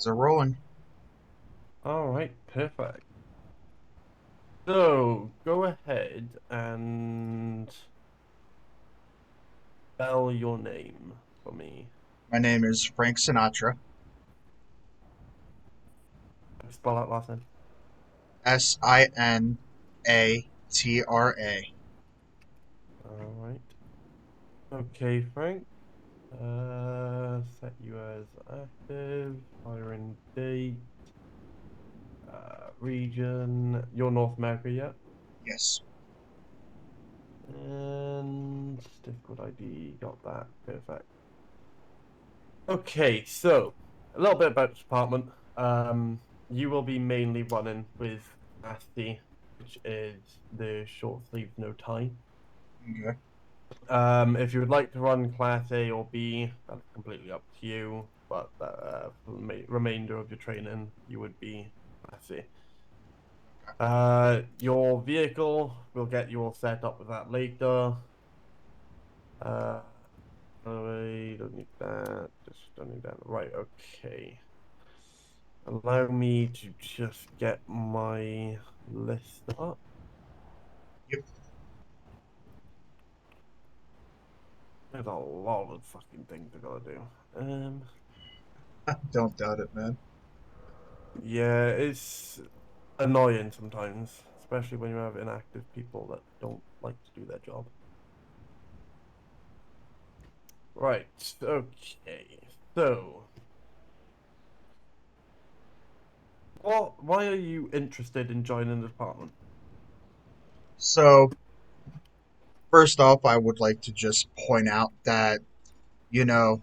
As a rolling. All right, perfect. So go ahead and spell your name for me. My name is Frank Sinatra. Spell out last name. Sinatra. All right. Okay, Frank. Set you as active. Firing date. Region. You're North America, yeah. Yes. And difficult ID. Got that. Perfect. Okay, so a little bit about the department. You will be mainly running with Nasty, which is the short sleeve no tie. Okay. If you would like to run Class A or B, that's completely up to you. But for the remainder of your training, you would be Class A. Your vehicle, we'll get you all set up with that later. Uh, I don't need that. Just don't need that. Right, okay. Allow me to just get my list up. Yep. There's a lot of fucking things I gotta do. Don't doubt it, man. Yeah, it's annoying sometimes, especially when you have inactive people that don't like to do their job. Right, okay. So, why are you interested in joining the department? So, first off, I would like to just point out that, you know,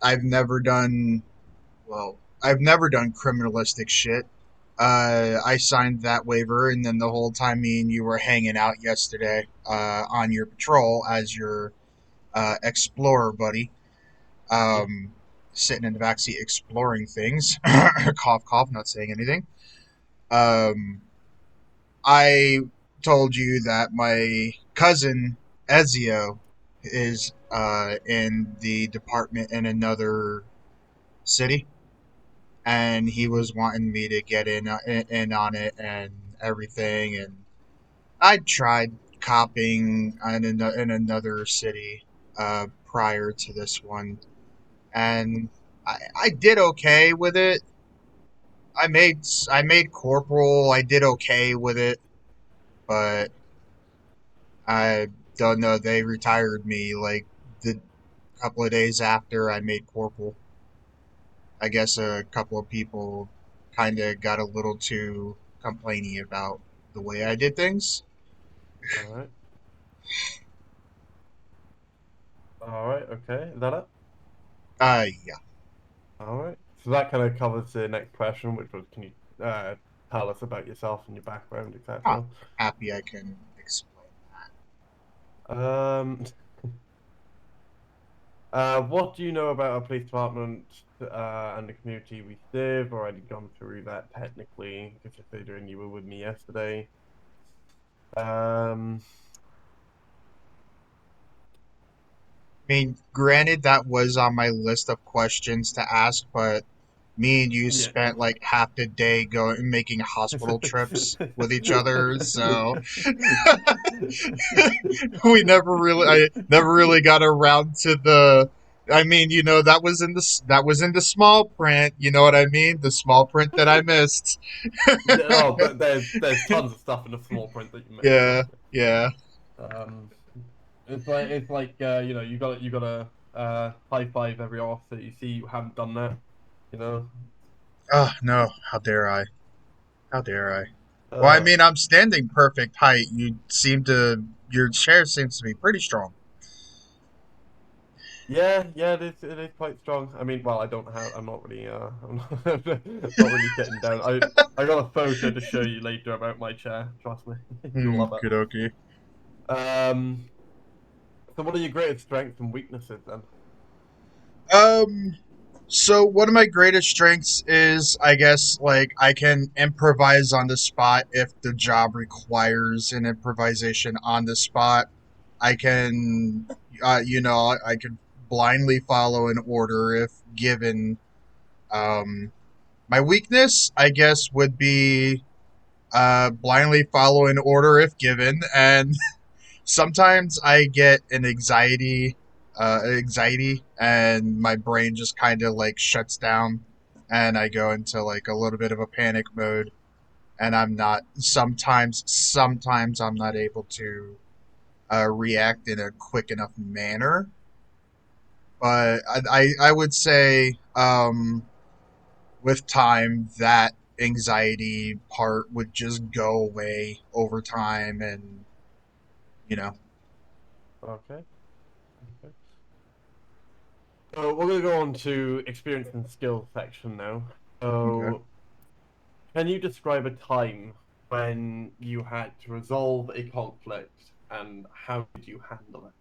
I've never done, I've never done criminalistic shit. I signed that waiver, and then the whole time me and you were hanging out yesterday on your patrol as your explorer buddy, Yeah. um, sitting in the backseat exploring things. Cough, cough, not saying anything. Um, I told you that my cousin Ezio is in the department in another city, and he Mhm. was wanting me to get in on it and everything. And I tried copying in another city prior to this one, and I did okay with it. I made corporal. I did okay with it, but I don't know. They retired me like the couple of days after I made corporal. I guess a couple of people kind of got a little too complainy about the way I did things. All right. All right. Okay. Is that it? Yeah. All right. So that kind of covers the next question, which was, can you tell us about yourself and your background, I'm etc. happy I can explain that. Um, what do you know about our police department and the community we serve? Already gone through that technically, considering you were with me yesterday. Um, I mean, granted, that was on my list of questions to ask, but me and you yeah. spent like half the day going making hospital trips with each other, so we I never really got around to the. I mean, that was in the small print. You know what I mean? The small print that I missed. Oh, but there's tons of stuff in the small print that you missed. Yeah, Trust me. yeah. Um, it's like you gotta high five every officer you see you haven't done that. You know. Oh no! How dare I? How dare I? Well, I Uh, mean, I'm standing perfect height. Your chair seems to be pretty strong. Yeah, yeah, it is quite strong. I mean, well, I'm not really I'm not, not really sitting down. I got a photo to show you later about my chair. Trust me, you'll love Good, it. okay. Um, so what are your greatest strengths and weaknesses then? Um, so one of my greatest strengths is, I guess, like I can improvise on the spot if the job requires an improvisation on the spot. I can, I can blindly follow an order if given. Um, My weakness, I guess, would be blindly follow an order if given, and sometimes I get an anxiety, and my brain just kind of like shuts down, and I go into like a little bit of a panic mode, and I'm not. Sometimes I'm not able to react in a quick enough manner. But I would say with time that anxiety part would just go away over time, and you know. Okay. Okay. So we're gonna go on to experience and skill section now. Okay. So can you describe a time when you had to resolve a conflict and how did you handle it?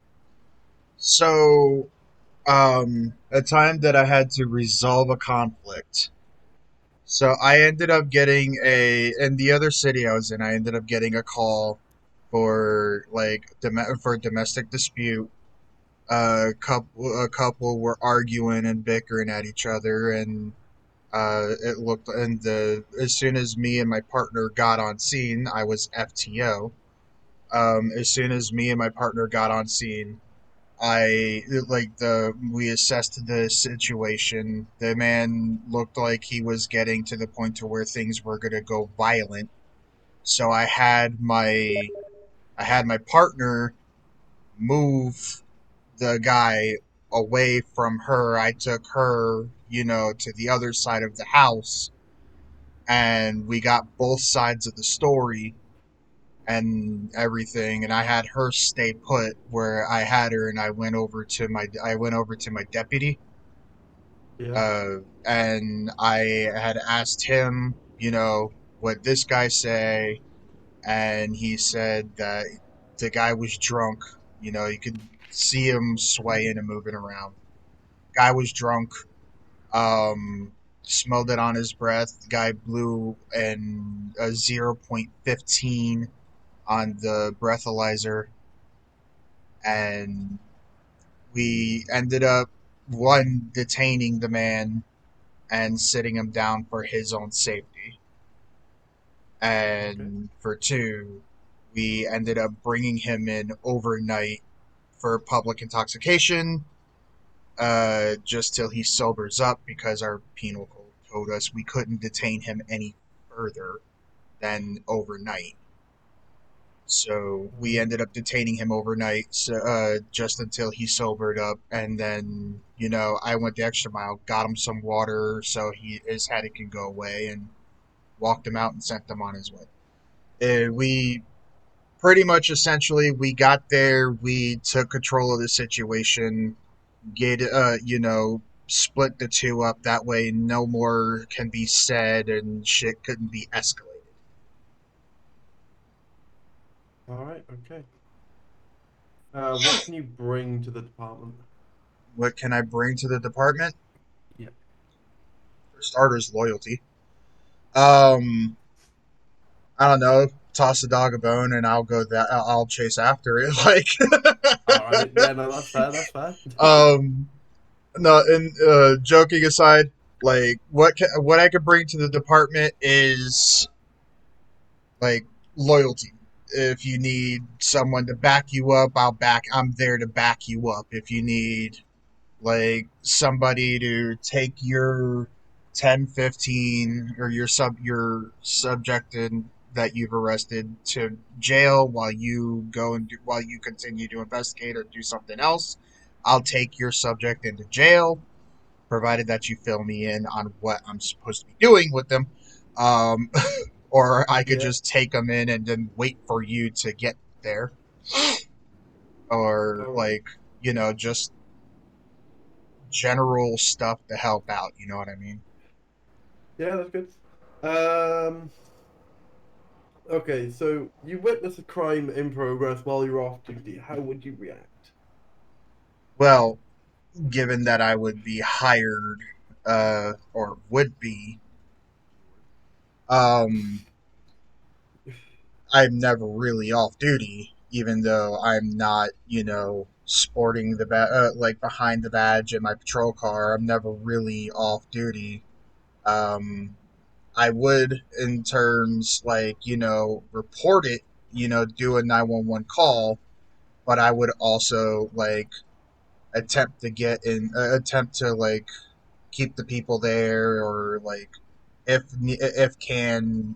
So, a time that I had to resolve a conflict. So I ended up getting in the other city I was in. I ended up getting a call for for a domestic dispute. A couple were arguing and bickering at each other, and it looked. And the as soon as me and my partner got on scene, I was FTO. As soon as me and my partner got on scene, I like the we assessed the situation. The man looked like he was getting to the point to where things were gonna go violent. So I had my partner move the guy away from her. I took her, to the other side of the house, and we got both sides of the story and everything, and I had her stay put where I had her, and I went over to my deputy, Yeah. uh, and I had asked him, what this guy say, and he said that the guy was drunk. You could see him swaying and moving around. Guy was drunk. Um, Smelled it on his breath. The guy blew an a 0.15 on the breathalyzer, and we ended up one detaining the man and sitting him down for his own safety, Okay. and for two, we ended up bringing him in overnight for public intoxication, just till he sobers up because our penal code told us we couldn't detain him any further than overnight. So we ended up detaining him overnight, just until he sobered up, and then I went the extra mile, got him some water so his headache can go away, and walked him out and sent him on his way. We pretty much essentially we got there, we took control of the situation, get split the two up. That way, no more can be said, and shit couldn't be escalated. All right. Okay. What can you bring to the department? What can I bring to the department? Yeah. For starters, loyalty. Um, I don't know. Toss a dog a bone, and I'll go that I'll chase after it. All right. Yeah. No, that's fair. That's fair. Um, no. And joking aside, like what I could bring to the department is like loyalty. If you need someone to back you up, I'm there to back you up. If you need like somebody to take your 10, 15, or your subjected that you've arrested to jail while while you continue to investigate or do something else, I'll take your subject into jail, provided that you fill me in on what I'm supposed to be doing with them. Um, or I could Yeah. just take them in and then wait for you to get there, or All right. like just general stuff to help out. You know what I mean? Yeah, that's good. Um. Okay. So you witness a crime in progress while you're off duty. How would you react? Well, given that I would be hired, or would be, um, I'm never really off duty, even though I'm not, sporting like behind the badge in my patrol car. I'm never really off duty. I would, in terms like, report it, do a 911 call, but I would also like attempt to like keep the people there, or like if can,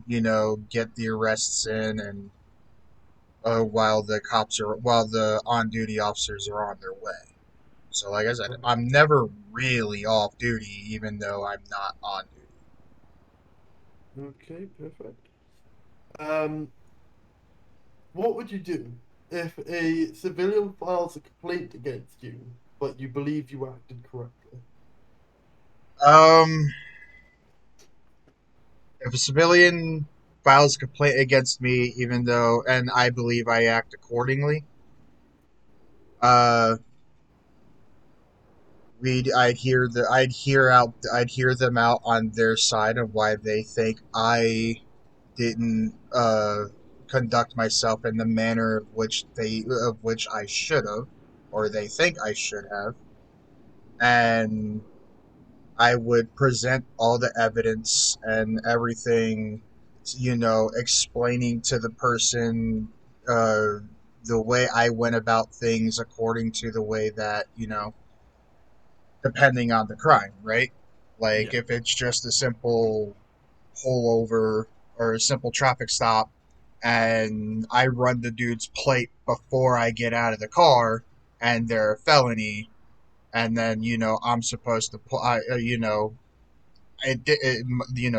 get the arrests in, and while the on duty officers are on their way. So like I said, Right. I'm never really off duty, even though I'm not on duty. Okay, perfect. Um, what would you do if a civilian files a complaint against you, but you believe you acted correctly? Um, if a civilian files a complaint against me, even though, and I believe I act accordingly, uh, I'd hear them out on their side of why they think I didn't conduct myself in the manner of which I should have, or they think I should have, and I would present all the evidence and everything, explaining to the person uh, the way I went about things according to the way that, depending on the crime, right? Like Yeah, if it's just a simple pullover or a simple traffic stop, and I run the dude's plate before I get out of the car, and they're a felony, and then I'm supposed to pull,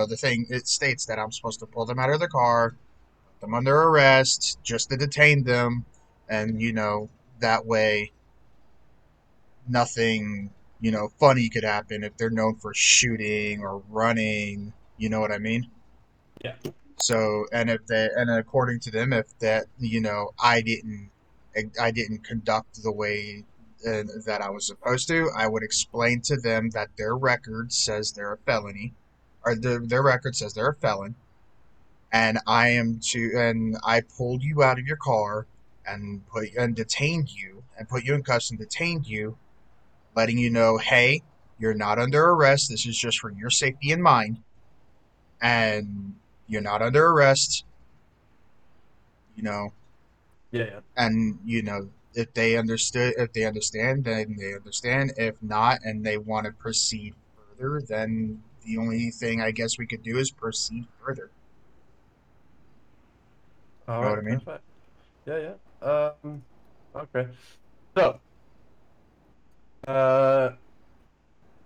the thing, it states that I'm supposed to pull them out of the car, put them under arrest, just to detain them, and that way nothing funny could happen if they're known for shooting or running. You know what I mean? yeah. So, and according to them, if that I didn't conduct the way that I was supposed to, I would explain to them that their record says they're a felony, or their record says they're a felon, and I pulled you out of your car and detained you and put you in custody and detained you, letting you know, hey, you're not under arrest. This is just for your safety and mine, and you're not under arrest. You know, Yeah, yeah. and if they understand, then they understand. If not, and they want to proceed further, then the only thing I guess we could do is proceed further. All You know what right, I mean? perfect. Yeah, yeah. Okay. So, uh,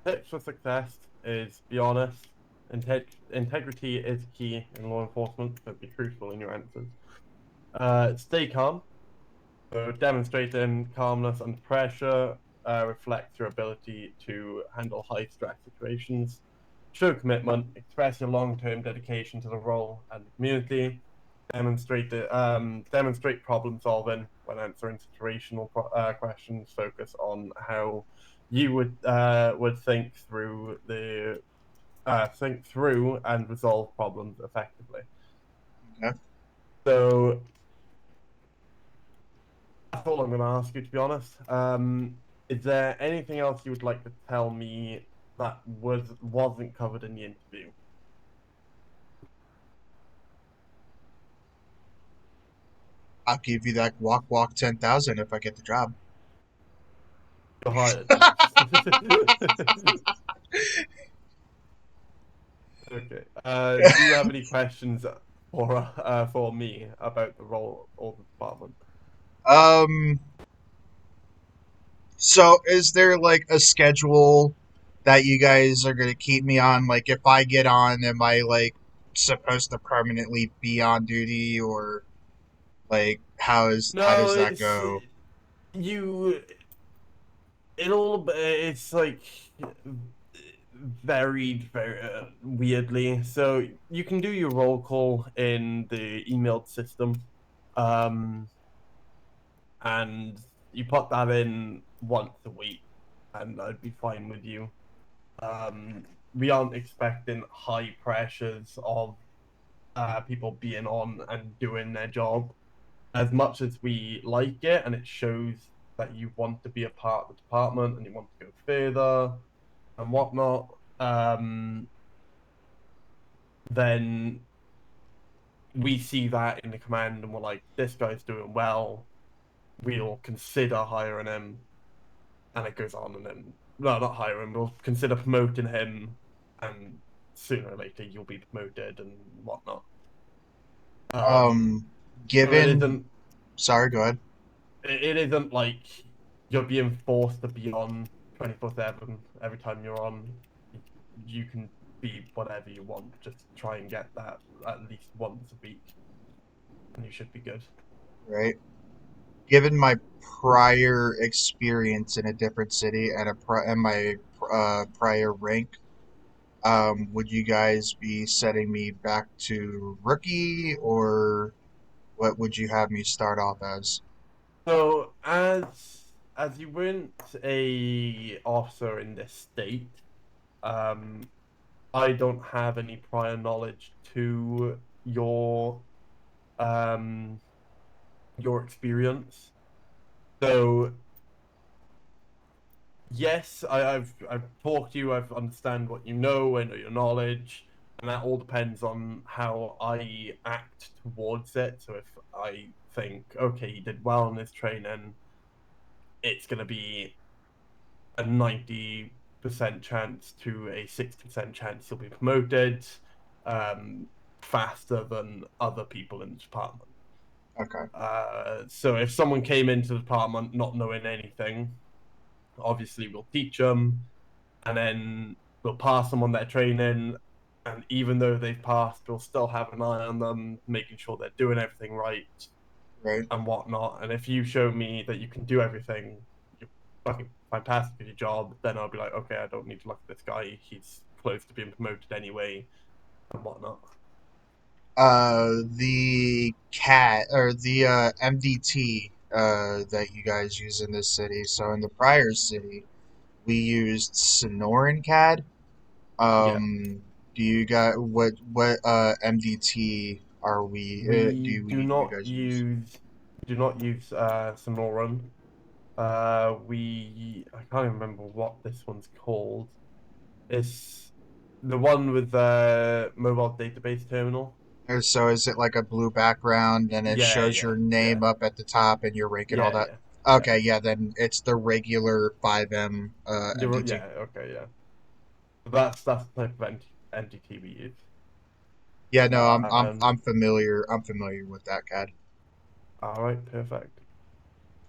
tips for success is be honest. Integrity is key in law enforcement, so be truthful in your answers. Stay calm. So demonstrating calmness under pressure reflects your ability to handle high stress situations. Show commitment, express your long-term dedication to the role and the community. Demonstrate problem solving when answering situational questions. Focus on how you would think through and resolve problems effectively. Okay. So that's all I'm going to ask you, to be honest. Is there anything else you would like to tell me that wasn't covered in the interview? I'll give you that walk 10,000 if I get the job. You're hired. Okay. Do you have any questions for me about the role or the department? Um. So, is there like a schedule that you guys are gonna keep me on? Like, if I get on, am I like supposed to permanently be on duty, or like how No, does that it's go? you. It's like varied very weirdly. So you can do your roll call in the emailed system, um, and you put that in once a week, and I'd be fine with you. We aren't expecting high pressures of people being on and doing their job as much as we like it, and it shows that you want to be a part of the department and you want to go further and whatnot. then we see that in the command and we're like, this guy's doing well. We'll consider hiring him, and it goes on, and then no, not hiring. We'll consider promoting him, and sooner or later you'll be promoted and whatnot. Um, Um, so it given, isn't sorry, go ahead. it isn't like you're being forced to be on 24/7 every time you're on. You can be whatever you want. Just try and get that at least once a week, and you should be good. Right. Given my prior experience in a different city and and my prior rank, would you guys be setting me back to rookie, or what would you have me start off as? So as you weren't a officer in this state, um, I don't have any prior knowledge to um your experience. So yes, I've talked to you. I've understand what you know. I know your knowledge, and that all depends on how I act towards it. So if I think, okay, he did well in this training, it's gonna be a 90% chance to a 60% chance he'll be promoted, um, faster than other people in the department. Okay, So if someone came into the department not knowing anything, obviously we'll teach them, and then we'll pass them on their training. And even though they've passed, we'll still have an eye on them, making sure they're doing everything right right. and whatnot. And if you show me that you can do everything, you're fucking fantastic at your job, then I'll be like, okay, I don't need to look at this guy. He's close to being promoted anyway and whatnot. The cat or the MDT that you guys use in this city. So in the prior city, we used Sonoran CAD. Yeah, Do you got what MDT are we we do do you not guys use? use Sonoran. I can't even remember what this one's called. It's the one with the mobile database terminal. So is it like a blue background and it Yeah, shows yeah, your yeah, name up at the top and your rank and all yeah, that? yeah, yeah. Okay, yeah, then it's the regular FiveM MDT. Yeah, okay, yeah. That's the type of entity we use. Yeah, no, I'm Um, familiar. I'm familiar with that CAD. all right, perfect.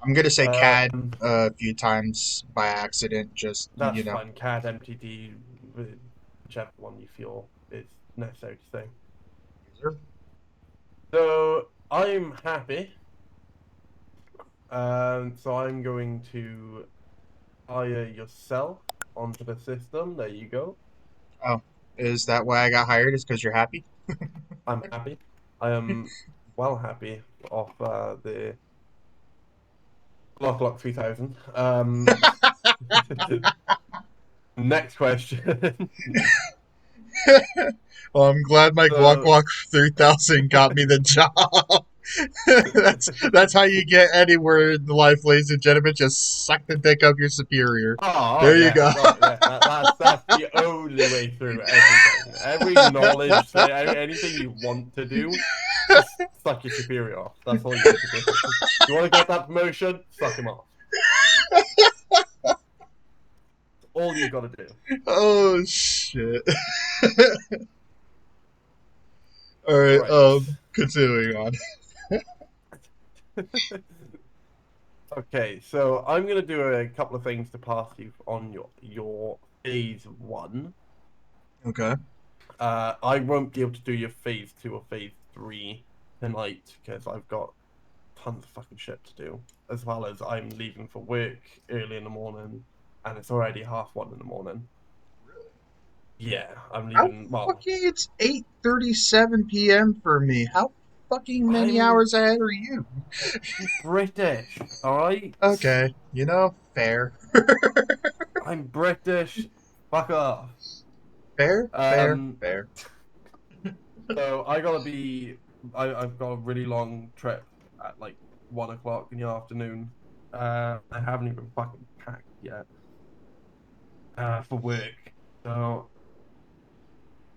I'm gonna say CAD Um, a few times by accident, just that's fine. CAD, MTD, whichever one you feel is necessary to say. user. So I'm happy. So I'm going to hire yourself onto the system. There you go. Oh, is that why I got hired? Is because you're happy? I'm happy. I am well happy off the Lock 3000. Next question. Well, I'm glad my Guac So, Guac 3000 got me the job. That's how you get anywhere in life, ladies and gentlemen. Just suck the dick of your superior. There you yeah, go. oh yeah. That's the only way through everything. Every knowledge, anything you want to do, just suck your superior off. That's all you need to do. You want to get that promotion? Suck him off. All you got to do. Oh shit. All right. Right. Continuing on. Okay, so I'm gonna do a couple of things to pass you on your phase one. Okay. I won't be able to do your phase two or phase three tonight because I've got tons of fucking shit to do, as well as I'm leaving for work early in the morning, and it's already 1:30 in the morning. Yeah, I'm How leaving. Well, fucking it's 8:37 p.m. for me. How fucking many I'm hours ahead are you? British, all right? Okay, fair. I'm British. Fuck off. Fair, fair, Um, fair. so I've got a really long trip at like 1 o'clock in the afternoon. I haven't even fucking packed yet for work. So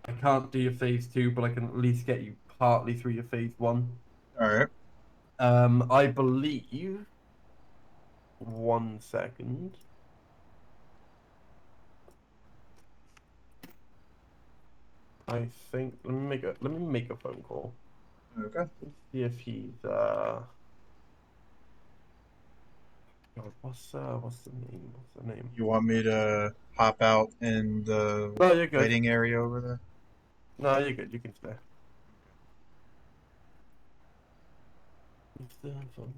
I can't do your phase two, but I can at least get you partly through your phase one. All right. I believe. 1 second. I think let me make a phone call. Okay. Let's see if he's God, what's the name? What's the name? You want me to hop out in the No, you're good. waiting area over there? No, you're good. You can stay. It's the phone.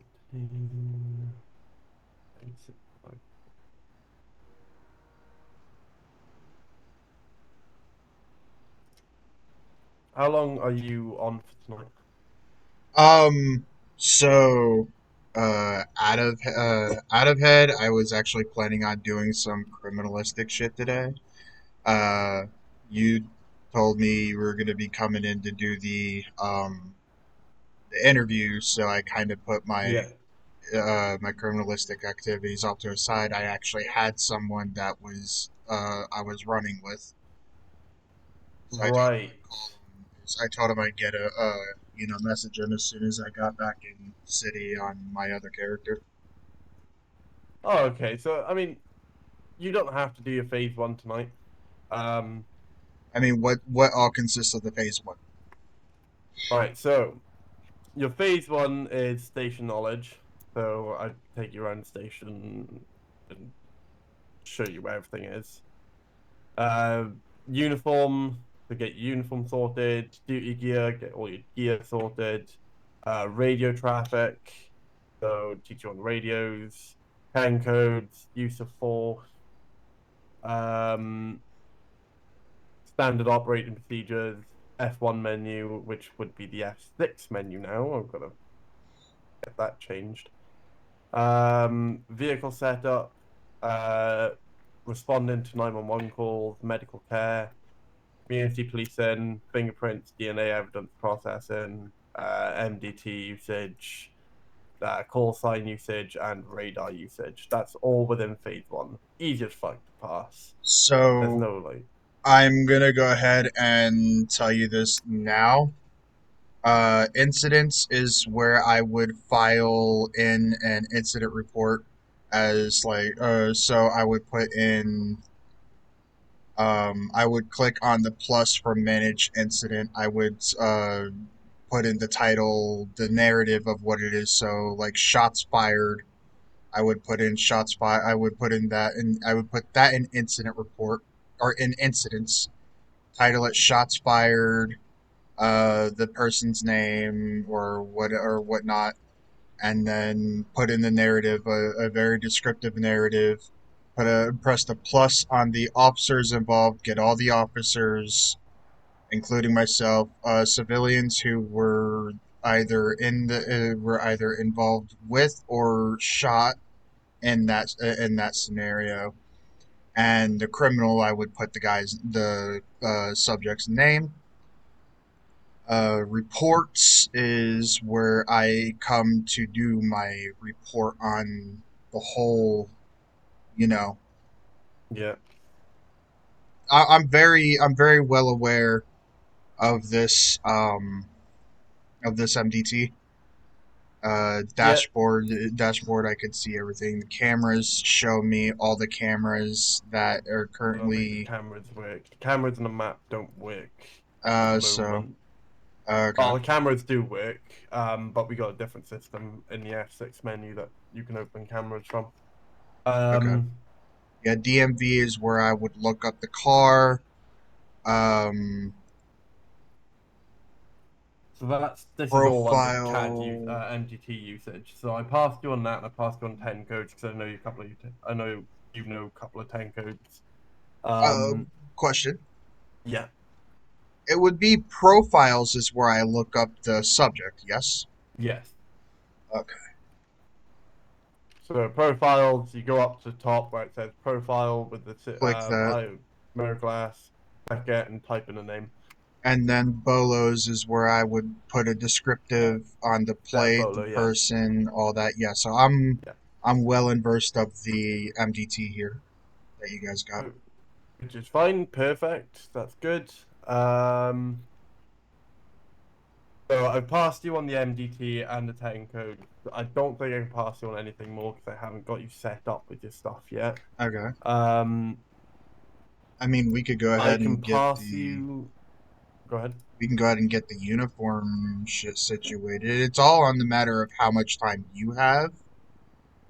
How long are you on for tonight? So, out of head, I was actually planning on doing some criminalistic shit today. Uh, you told me you were gonna be coming in to do the interview, so I kind of put Yeah. my criminalistic activities off to a side. I actually had someone that was I was running with, so I told him I'd Right. call him. So I told him I'd get a message in as soon as I got back in the city on my other character. Oh, okay. So, I mean, you don't have to do your phase one tonight. Um, I mean, what all consists of the phase one? right. So, your phase one is station knowledge. So, I take you around the station and show you where everything is. Uh, Uniform to get your uniform sorted. Duty gear, get all your gear sorted. Radio traffic, so teach you on radios. Hand codes, use of force. Um, Standard operating procedures. F1 menu, which would be the F6 menu now. I've got to get that changed. Vehicle setup, uh, responding to 911 calls, medical care, community policing, fingerprints, DNA evidence processing, MDT usage, call sign usage, and radar usage. That's all within phase one. Easy as fuck to pass. There's So no like, I'm gonna go ahead and tell you this now. Incidents is where I would file in an incident report as so I would put in I would click on the plus for manage incident. I would put in the title, the narrative of what it is. So like shots fired. I would put in shots fired. I would put in that, and I would put that in incident report or in incidents. Title it shots fired. The person's name or whatnot, and then put in the narrative, a very descriptive narrative. Press the plus on the officers involved. Get all the officers, including myself, civilians who were either involved with or shot in that scenario. And the criminal, I would put the subject's name. Reports is where I come to do my report on the whole, you know. yeah, I'm very well aware of this MDT yeah. dashboard. I could see everything. The cameras show me all the cameras that are I don't think the currently cameras work. The cameras on the map don't work at the so moment. okay. Oh, the cameras do work, but we got a different system in the F6 menu that you can open cameras from. Okay. Um, Yeah, DMV is where I would look up the car. Um, So this is all under CAD use, profile. MGT usage. So I passed you on that, and I passed you on 10 codes because I know you know a couple of 10 codes. Uh, Um, question. yeah, It would be profiles is where I look up the subject. Yes. yes. Okay. So profiles, you go up to the top where it says profile with the Click that, mirror glass, click it, and type in a name. and then bolos is where I would put a Yeah, descriptive on the that plate, the bolo, yeah, person, all that. Yeah. So yeah. I'm well versed of the MDT here that you guys got. Which is fine, perfect. That's good. So I've passed you on the MDT and the Tekken code. I don't think I can pass you on anything more because I haven't got you set up with your stuff yet. Okay. Um, I mean, we could go I ahead can and get pass the you. Go ahead. we can go ahead and get the uniform shit situated. It's all on the matter of how much time you have.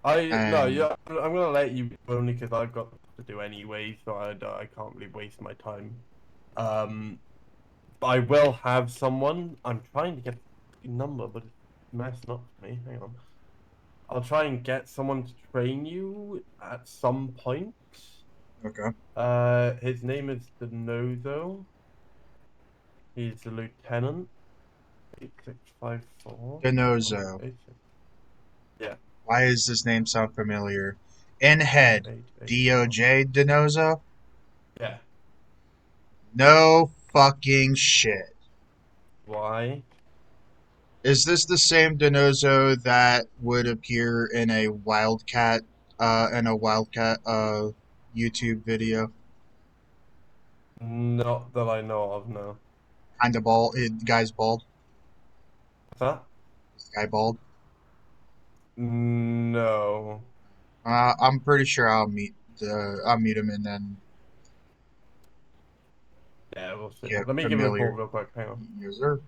I no, And yeah, I'm gonna let you only because I've got to do anyway, so I can't really waste my time. Um, but I will have someone. I'm trying to get a number, but it's messing up for me. Hang on. I'll try and get someone to train you at some point. okay, His name is Denozo. He's a lieutenant. 8654. Oh, Denozo. 86. Yeah, Why does this name sound familiar? In head, 8884. DOJ Denozo. Yeah. No fucking shit. Why? Is this the same Denozo that would appear in a Wildcat YouTube video? Not that I know of, no. Kind of bald. Guy's bald. What's that? This guy bald. No. I'm pretty sure I'll meet him and then Yeah, we'll see. get Let me give him a call familiar. real quick. Hang on. Yes, sir.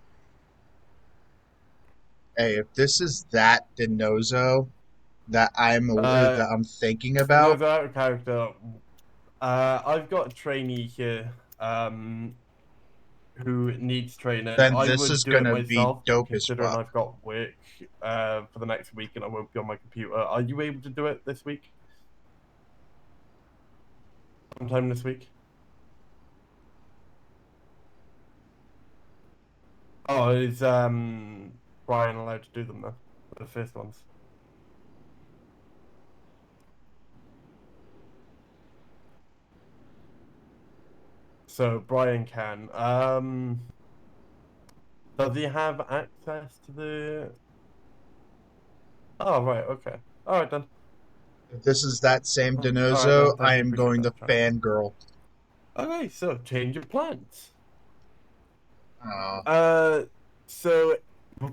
Hey, if this is that Denozo Uh, that I'm thinking no, about, that character. I've got a trainee here. Who needs training. then I this would is do it gonna be myself, but dope as considering fuck. I've got work for the next week and I won't be on my computer, are you able to do it this week? Sometime this week? Oh, is Brian allowed to do them though? The first ones. So Brian can. Does he have access to the? Oh right, okay. All right then. If this is that same Oh, all right then. Denozo, I Thank you. am Appreciate going to that, Charlie. fangirl. Okay, so change of plans. Uh, Uh, so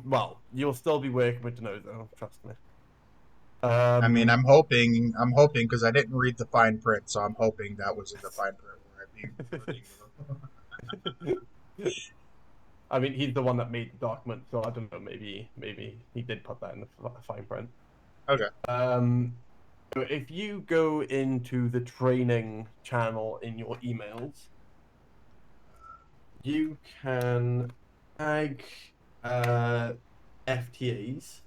well, you'll still be working with Denozo, trust me. I mean, Um, I'm hoping because I didn't read the fine print, so I'm hoping that was in the fine print where I'd be working with him. I mean, he's the one that made the document, so I don't know. Maybe he did put that in the fine print. Okay, Um, so if you go into the training channel in your emails, you can tag uh FTAs,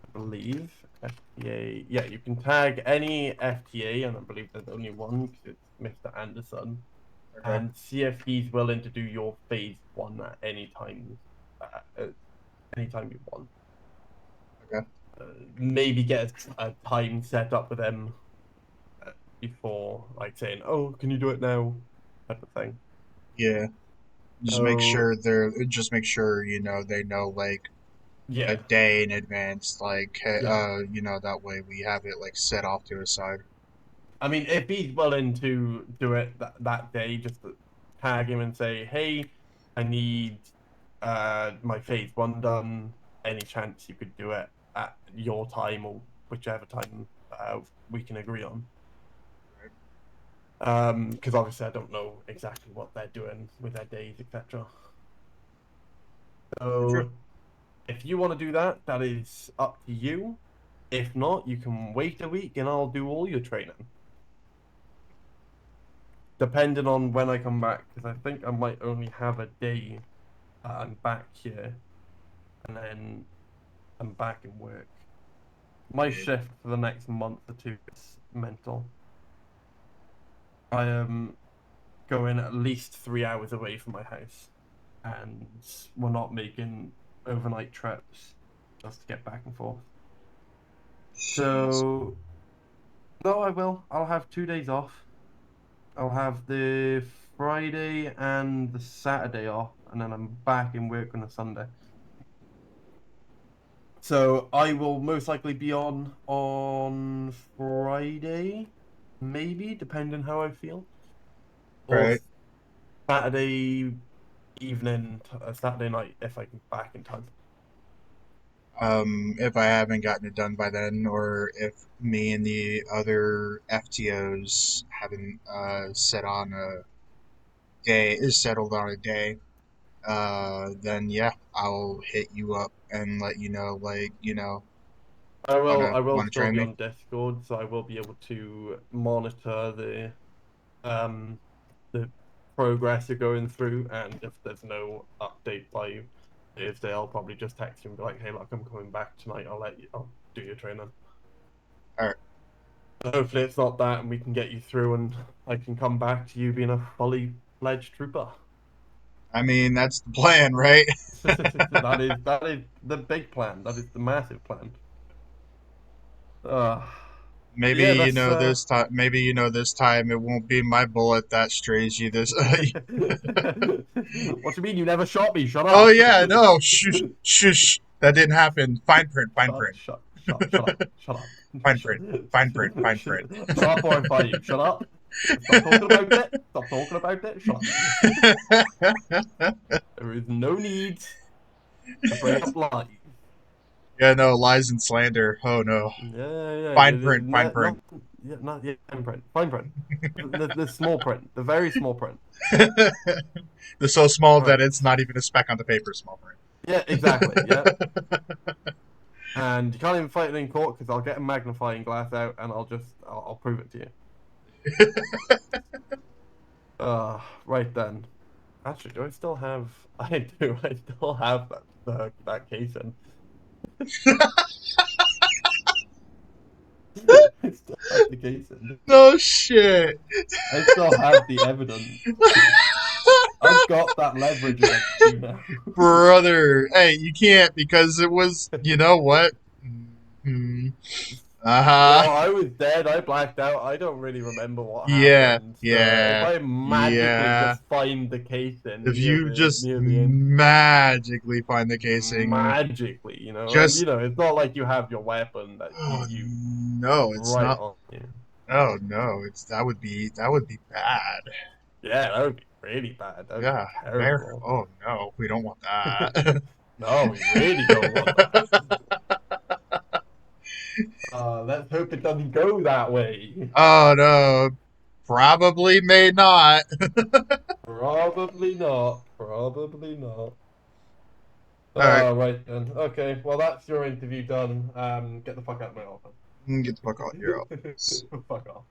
I believe. FTA, yeah, you can tag any FTA, and I believe there's only one because it's Mr. Anderson, okay, and see if he's willing to do your phase 1 at any time you want. okay. Maybe get a time set up with them before, like saying, "Oh, can you do it now?" type of thing. Yeah, So just make sure they know like a yeah, day in advance, like yeah. that way we have it like set off to a side. I mean, if he's willing to do it that day, just to tag him and say, "Hey, I need my phase 1 done. Any chance you could do it at your time or whichever time we can agree on?" Right? Because obviously I don't know exactly what they're doing with their days, etc. For sure. So if you want to do that, that is up to you. If not, you can wait a week and I'll do all your training. Depending on when I come back, because I think I might only have a day I'm back here, and then I'm back in work. My Yeah. shift for the next month or two is mental. I am going at least 3 hours away from my house, and we're not making overnight trips just to get back and forth. Jeez. So, no, I will. I'll have 2 days off. I'll have the Friday and the Saturday off, and then I'm back in work on a Sunday. So I will most likely be on Friday, maybe, depending how I feel, or Right. Saturday evening, Saturday night, if I can get back in time. If I haven't gotten it done by then, or if me and the other FTOs haven't set on a day, is settled on a day, then yeah, I'll hit you up and let you know, like, I will wanna still train be me. on Discord, so I will be able to monitor um the progress you're going through, and if there's no update by Thursday, I'll probably just text you and be like, "Hey, look, I'm coming back tonight. I'll do your training." All right. So hopefully it's not that, and we can get you through, and I can come back to you being a fully fledged trooper. I mean, that's the plan, right? That is the big plan. That is the massive plan. Uh Maybe yeah, that's this time. Maybe this time it won't be my bullet that strays you. This. What do you mean you never shot me? Shut Oh up. yeah, no, shush, shush. That didn't happen. Fine print, fine print, Shut up. Shut up. fine Shut, print, fine print, fine print. shut up or I fire you. Shut up. Stop talking about it. Stop talking about it. Shut up. There is no need to bring up lies. Yeah, no lies and slander. Oh no, Yeah, fine print, fine print. not, yeah, not, yeah, fine print. The small print, the very small print. They're so small that Right. it's not even a speck on the paper. Small print. Yeah, exactly. Yeah. And you can't even fight it in court because I'll get a magnifying glass out and I'll prove it to you. Right then. Actually, do I still have? I do. I still have that case in. I still have the case in. No shit. I still have the evidence. I've got that leverage against you now. Brother, hey, you can't because it was, you know what? Hmm. Uh-huh. Well, I was dead. I blacked out. I don't really remember what Yeah, happened. So if yeah, I magically yeah. just find the case in If you just near the end, magically find the casing, magically, and just it's not like you have your weapon that oh you no, it's right not. on you. Oh no, it's that would be bad. Yeah, that would be really bad. That would be Yeah, very. terrible. Oh no, we don't want that. No, we really don't want that. Let's hope it doesn't go that way. Oh no, probably may not. Probably not. Probably not. All right, Right then. Okay, well that's your interview done. Get the fuck out of my office. get the fuck out of your office. Fuck off.